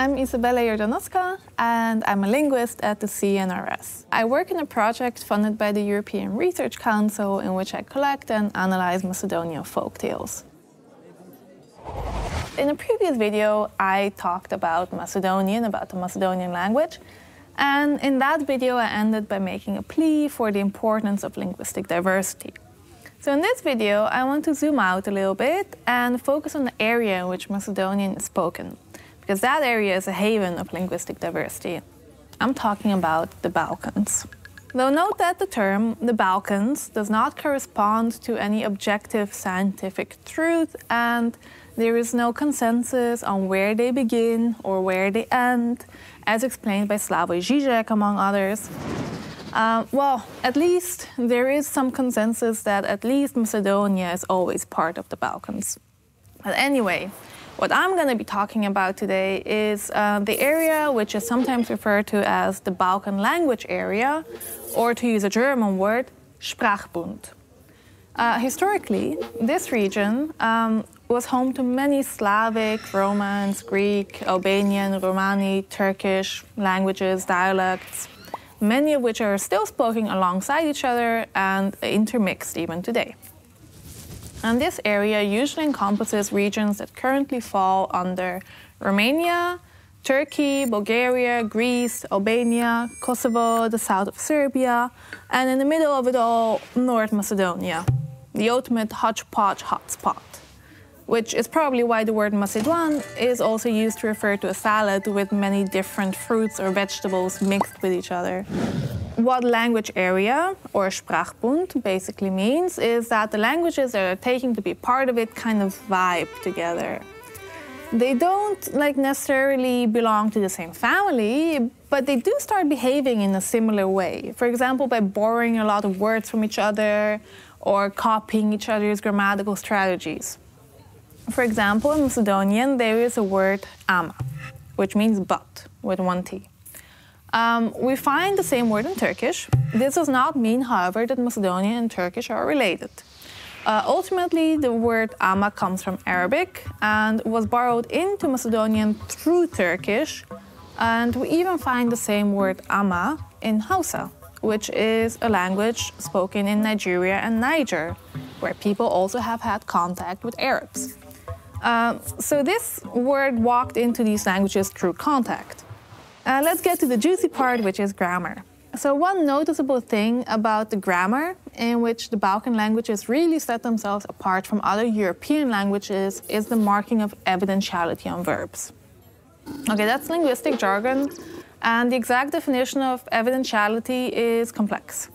I'm Izabela Jordanovska, and I'm a linguist at the CNRS. I work in a project funded by the European Research Council in which I collect and analyze Macedonian folktales. In a previous video, I talked about Macedonian, about the Macedonian language, and in that video I ended by making a plea for the importance of linguistic diversity. So in this video, I want to zoom out a little bit and focus on the area in which Macedonian is spoken, because that area is a haven of linguistic diversity. I'm talking about the Balkans. Though note that the term, the Balkans, does not correspond to any objective scientific truth, and there is no consensus on where they begin or where they end, as explained by Slavoj Žižek, among others. Well, at least there is some consensus that at least Macedonia is always part of the Balkans. But anyway, what I'm going to be talking about today is the area which is sometimes referred to as the Balkan language area, or to use a German word, Sprachbund. Historically, this region was home to many Slavic, Romance, Greek, Albanian, Romani, Turkish languages, dialects, many of which are still spoken alongside each other and intermixed even today. And this area usually encompasses regions that currently fall under Romania, Turkey, Bulgaria, Greece, Albania, Kosovo, the south of Serbia, and in the middle of it all, North Macedonia, the ultimate hodgepodge hotspot, which is probably why the word Macedon is also used to refer to a salad with many different fruits or vegetables mixed with each other. What language area, or Sprachbund, basically means is that the languages that are taking to be part of it kind of vibe together. They don't necessarily belong to the same family, but they do start behaving in a similar way. For example, by borrowing a lot of words from each other or copying each other's grammatical strategies. For example, in Macedonian, there is a word ama, which means but, with one T. We find the same word in Turkish. This does not mean, however, that Macedonian and Turkish are related. Ultimately, the word ama comes from Arabic and was borrowed into Macedonian through Turkish, and we even find the same word ama in Hausa, which is a language spoken in Nigeria and Niger, where people also have had contact with Arabs. So this word walked into these languages through contact. Let's get to the juicy part, which is grammar. So one noticeable thing about the grammar in which the Balkan languages really set themselves apart from other European languages is the marking of evidentiality on verbs. Okay, that's linguistic jargon, and the exact definition of evidentiality is complex.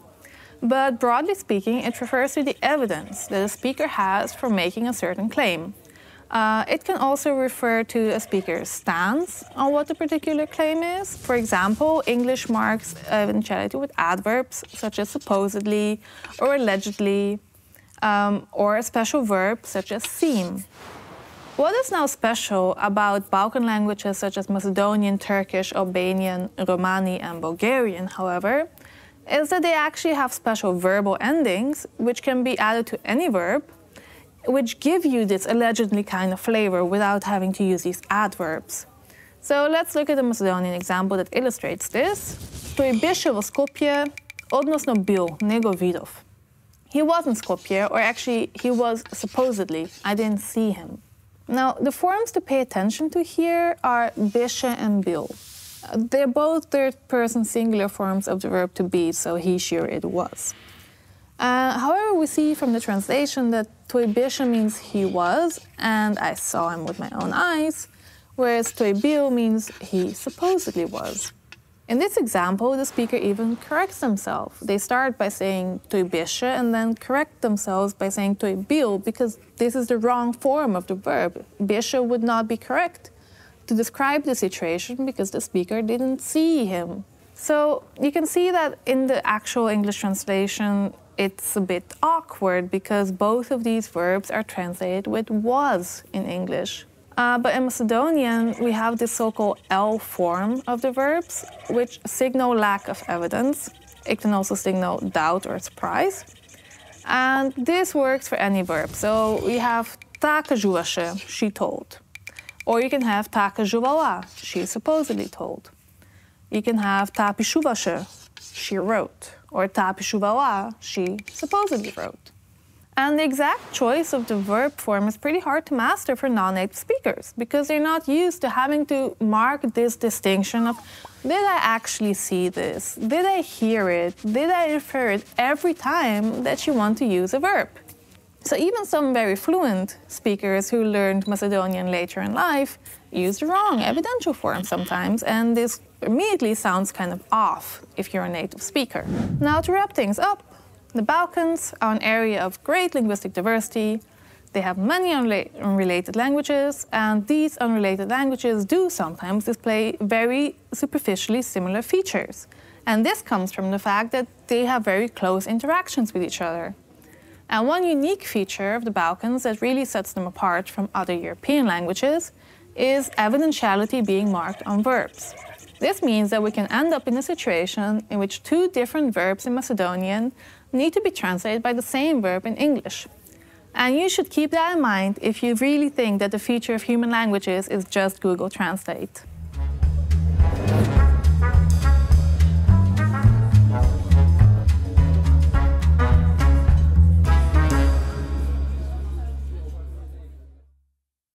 But broadly speaking, it refers to the evidence that a speaker has for making a certain claim. It can also refer to a speaker's stance on what the particular claim is. For example, English marks evidentiality with adverbs such as supposedly or allegedly, or a special verb such as seem. What is now special about Balkan languages such as Macedonian, Turkish, Albanian, Romani, and Bulgarian, however, is that they actually have special verbal endings which can be added to any verb, which give you this allegedly kind of flavor without having to use these adverbs. So let's look at a Macedonian example that illustrates this. Той беше во Skopje, odnosno bil, nego vidov. He was in Skopje, or actually he was supposedly, I didn't see him. Now, the forms to pay attention to here are беше and bil. They're both third-person singular forms of the verb to be, so he, she, or it was. However, we see from the translation that toi беше means he was, and I saw him with my own eyes, whereas toi bil means he supposedly was. In this example, the speaker even corrects themselves. They start by saying toi беше and then correct themselves by saying toi bil, because this is the wrong form of the verb. Беше would not be correct to describe the situation because the speaker didn't see him. So you can see that in the actual English translation, it's a bit awkward because both of these verbs are translated with was in English. But in Macedonian, we have this so-called L form of the verbs, which signal lack of evidence. It can also signal doubt or surprise. And this works for any verb. So we have ta kažuаше, she told. Or you can have ta kažuvala, she supposedly told. You can have ta pishuvaše, she wrote. Or ta pishuvala, she supposedly wrote. And the exact choice of the verb form is pretty hard to master for non-native speakers because they're not used to having to mark this distinction of, did I actually see this? Did I hear it? Did I refer it every time that you want to use a verb? So even some very fluent speakers who learned Macedonian later in life use the wrong evidential form sometimes, and this immediately sounds kind of off if you're a native speaker. Now to wrap things up, the Balkans are an area of great linguistic diversity. They have many unrelated languages, and these unrelated languages do sometimes display very superficially similar features. And this comes from the fact that they have very close interactions with each other. And one unique feature of the Balkans that really sets them apart from other European languages is evidentiality being marked on verbs. This means that we can end up in a situation in which two different verbs in Macedonian need to be translated by the same verb in English. And you should keep that in mind if you really think that the future of human languages is just Google Translate.